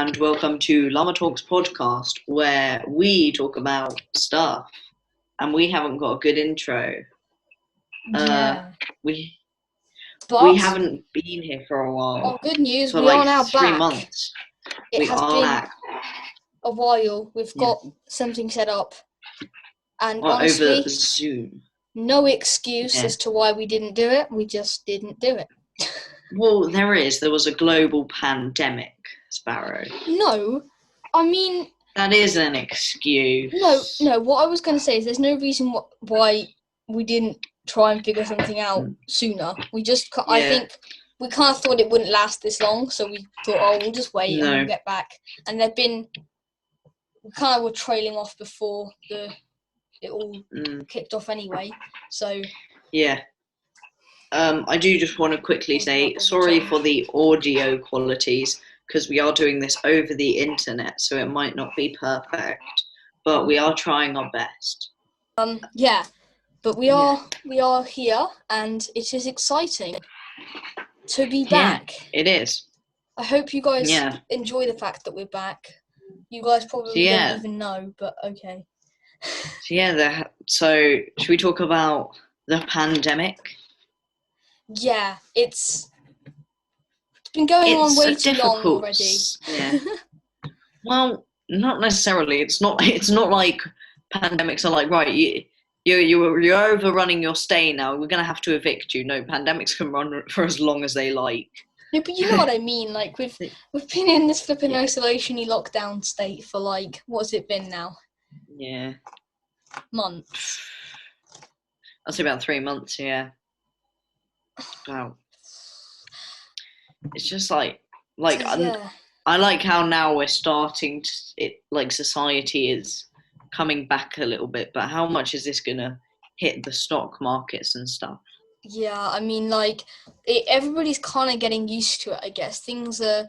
and welcome to Llama Talks podcast, where we talk about stuff, and we haven't got a good intro. Yeah. We But haven't been here for a while. good news, for we are like now 3 back. months. It We has are been back. a while. We've Yeah. got something set up, and Well, honestly, over Zoom. no excuse Yeah. as to why we didn't do it. We just didn't do it. Well, there was a global pandemic, Sparrow. No, I mean, That is an excuse. no. What I was going to say is there's no reason why we didn't try and figure something out sooner. We just, I think, we kind of thought it wouldn't last this long, so we thought, oh, we'll just wait and we'll get back. And we kind of were trailing off before it all kicked off anyway. So yeah. I do just want to quickly say sorry for the audio qualities, because we are doing this over the internet, so it might not be perfect, but we are trying our best. But we are here, and it is exciting to be back. Yeah, it is. I hope you guys enjoy the fact that we're back. You guys probably don't even know, but okay. So should we talk about the pandemic? Yeah, it's been going on way too long already. Yeah. Well, not necessarily. It's not like pandemics are like, right, you're overrunning your stay now. We're gonna have to evict you. No, pandemics can run for as long as they like. No, but you know what I mean. Like we've been in this flipping isolation-y lockdown state for like, what's it been now? Yeah. Months. I'll say about 3 months. Yeah. Wow. It's just I like how now we're starting to, society is coming back a little bit, but how much is this gonna hit the stock markets and stuff? Yeah, I mean, everybody's kind of getting used to it, I guess. Things are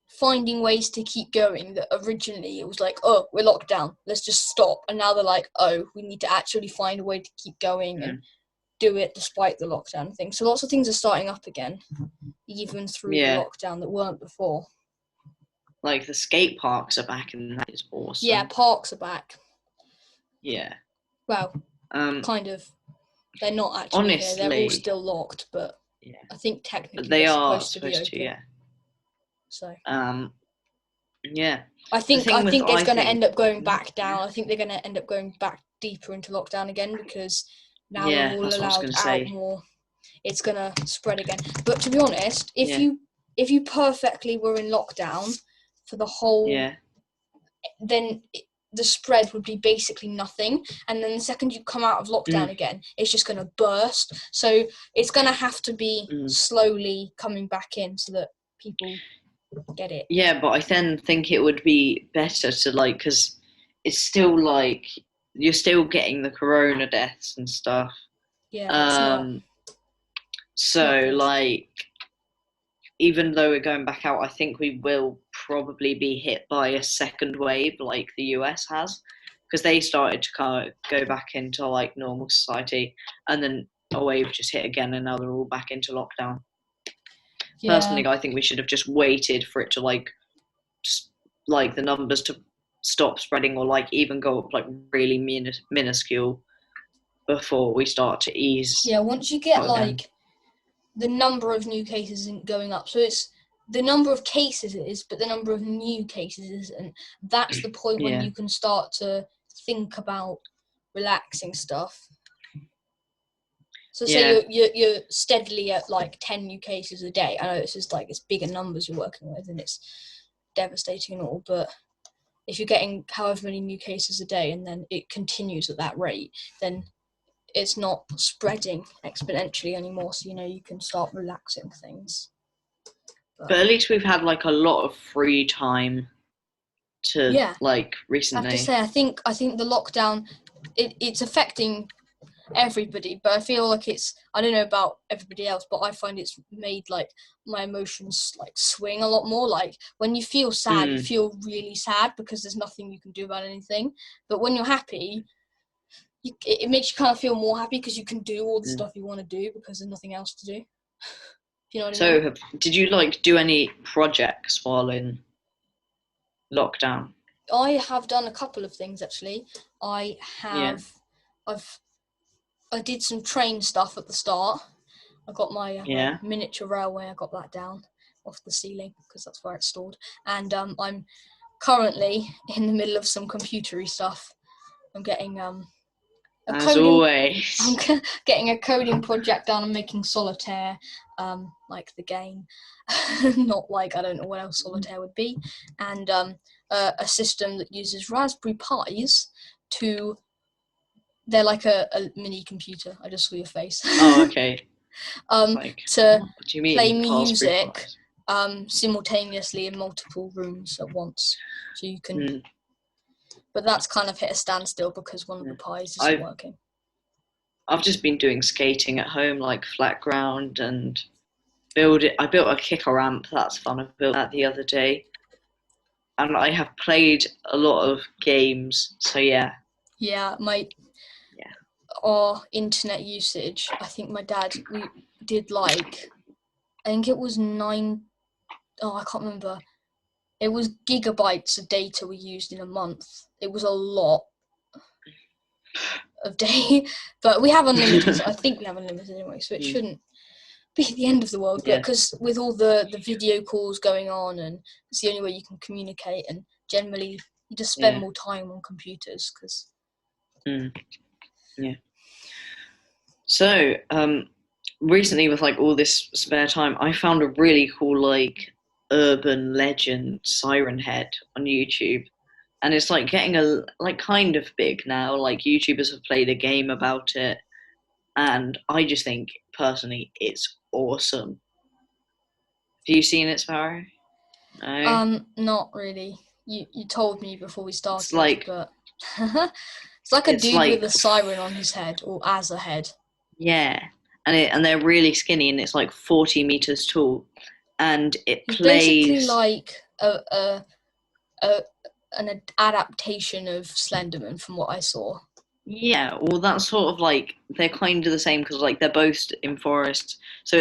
finding ways to keep going that originally it was like, oh, we're locked down, let's just stop. And now they're like, oh, we need to actually find a way to keep going and do it despite the lockdown thing. So lots of things are starting up again, even through the lockdown that weren't before. Like the skate parks are back, and that is awesome. Yeah, parks are back. Yeah. Well, kind of. They're not actually. Honestly, they're all still locked, but I think technically they're supposed to be open. Yeah. So. Yeah. I think it's going to end up going back down. I think they're going to end up going back deeper into lockdown again, because now we're all allowed out more. It's going to spread again. But to be honest, if you perfectly were in lockdown for the whole, then the spread would be basically nothing. And then the second you come out of lockdown again, it's just going to burst. So it's going to have to be slowly coming back in so that people get it. Yeah, but I then think it would be better to because it's still you're still getting the corona deaths and stuff. Yeah. Even though we're going back out, I think we will probably be hit by a second wave like the US has, because they started to kind of go back into normal society, and then a wave just hit again, and now they're all back into lockdown. Yeah. Personally, I think we should have just waited for it to the numbers to stop spreading, or even go up really minuscule before we start to ease. Yeah, once you get the number of new cases isn't going up, so it's the number of cases it is, but the number of new cases isn't. That's the point when you can start to think about relaxing stuff. So say you're steadily at 10 new cases a day. I know this is it's bigger numbers you're working with, and it's devastating and all, but if you're getting however many new cases a day and then it continues at that rate, then it's not spreading exponentially anymore, so you can start relaxing things. But at least we've had a lot of free time to recently. I have to say, I think the lockdown it's affecting everybody, but I feel I don't know about everybody else, but I find it's made my emotions swing a lot more. When you feel sad, you feel really sad because there's nothing you can do about anything. But when you're happy, it makes you kind of feel more happy because you can do all the stuff you want to do because there's nothing else to do. You know what I mean? So, did you do any projects while in lockdown? I have done a couple of things actually. I Yeah. did some train stuff at the start. I got my Yeah. miniature railway. I got that down off the ceiling because that's where it's stored. And I'm currently in the middle of some computery stuff. I'm getting a As coding. always. I'm getting a coding project done. I'm making solitaire, like the game, not like I don't know what else solitaire would be, and a system that uses Raspberry Pis to. They're like a mini computer. I just saw your face. Oh, okay. Like, To what do you play mean, Raspberry music Pis? simultaneously in multiple rooms at once, so you can. Mm. But that's kind of hit a standstill because one of the pies isn't working. I've just been doing skating at home, like flat ground, and I built a kicker ramp. That's fun. I built that the other day, and I have played a lot of games. So yeah. Yeah, our internet usage. I think my dad, we did like, I think it was I can't remember. It was gigabytes of data we used in a month. It was a lot of data, but we have unlimited. I think we have unlimited anyway, so it shouldn't be the end of the world. But because with all the video calls going on, and it's the only way you can communicate, and generally you just spend more time on computers because. Yeah. So, recently with like all this spare time, I found a really cool like urban legend Siren head on YouTube. And it's like getting like kind of big now. Like YouTubers have played a game about it, and I just think personally it's awesome. Have you seen it, Sparrow? No. Not really. You told me before we started, It's like but it's like a dude with a siren on his head, or as a head. Yeah, and they're really skinny, and it's like 40 meters tall, and it He's plays basically like an adaptation of Slenderman, from what I saw. Yeah, well, that's sort of like they're kind of the same because like they're both in forests, so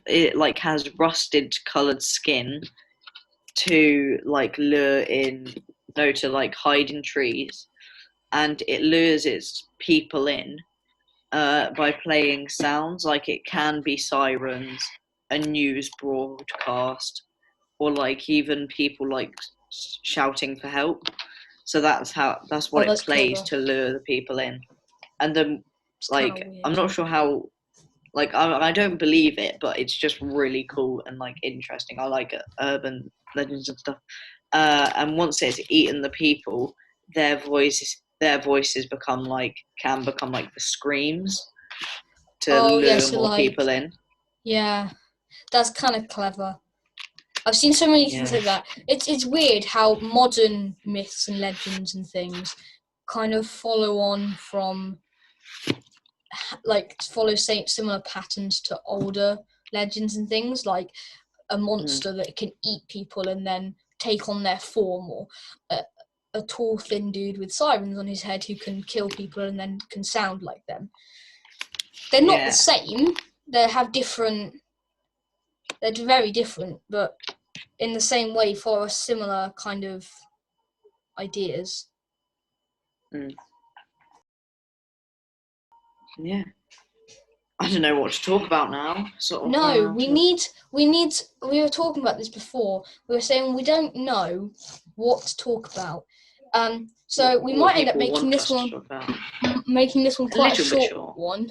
it like has rusted colored skin to like lure in, no, to like hide in trees, and it lures its people in by playing sounds. Like it can be sirens, a news broadcast, or like even people like shouting for help. So that's what it plays clever. to lure the people in. And then like Weird. I'm not sure how, like I don't believe it, but it's just really cool and like interesting. I like urban legends and stuff. And once it's eaten the people, their voices can become like the screams to lure more people in. Yeah, that's kind of clever. I've seen so many things like that. It's weird how modern myths and legends and things kind of follow on from, like, follow similar patterns to older legends and things, like a monster that can eat people and then take on their form, or a tall, thin dude with sirens on his head who can kill people and then can sound like them. They're not the same. They're very different, but in the same way follow a similar kind of ideas. Yeah. I don't know what to talk about now. We were talking about this before. We were saying we don't know what to talk about. So we might end up making this one quite a short one.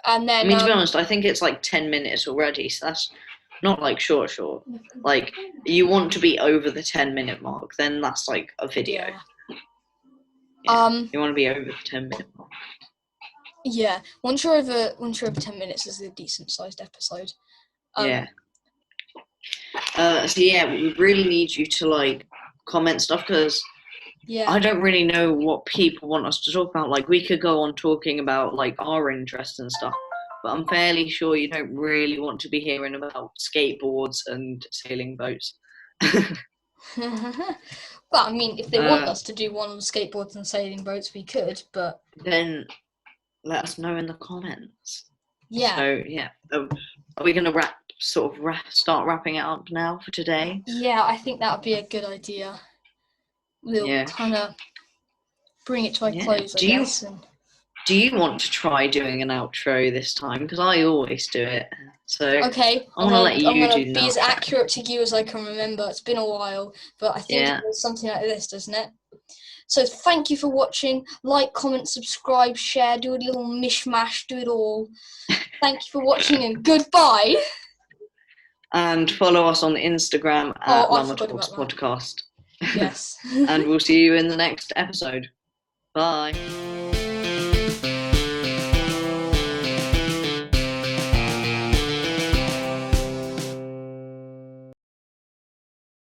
And then, I mean, to be honest, I think it's like 10 minutes already, so that's not like short. Like, you want to be over the 10-minute mark, then that's like a video. You want to be over the 10-minute mark. Yeah, once you're over 10 minutes is a decent sized episode. So yeah, we really need you to like comment stuff, because I don't really know what people want us to talk about. Like, we could go on talking about like our interests and stuff, but I'm fairly sure you don't really want to be hearing about skateboards and sailing boats. Well, I mean, if they want us to do one on skateboards and sailing boats, we could, but then let us know in the comments. Yeah. So yeah, are we going to start wrapping it up now for today? Yeah, I think that would be a good idea. we'll kind of bring it to a close, I guess. Do you want to try doing an outro this time? Because I always do it. So okay, I'm gonna be as accurate to you as I can remember. It's been a while, but I think it was something like this, doesn't it? So thank you for watching. Like, comment, subscribe, share, do a little mishmash, do it all. Thank you for watching and goodbye. And follow us on Instagram at Llama Talks Podcast. Yes. And we'll see you in the next episode. Bye.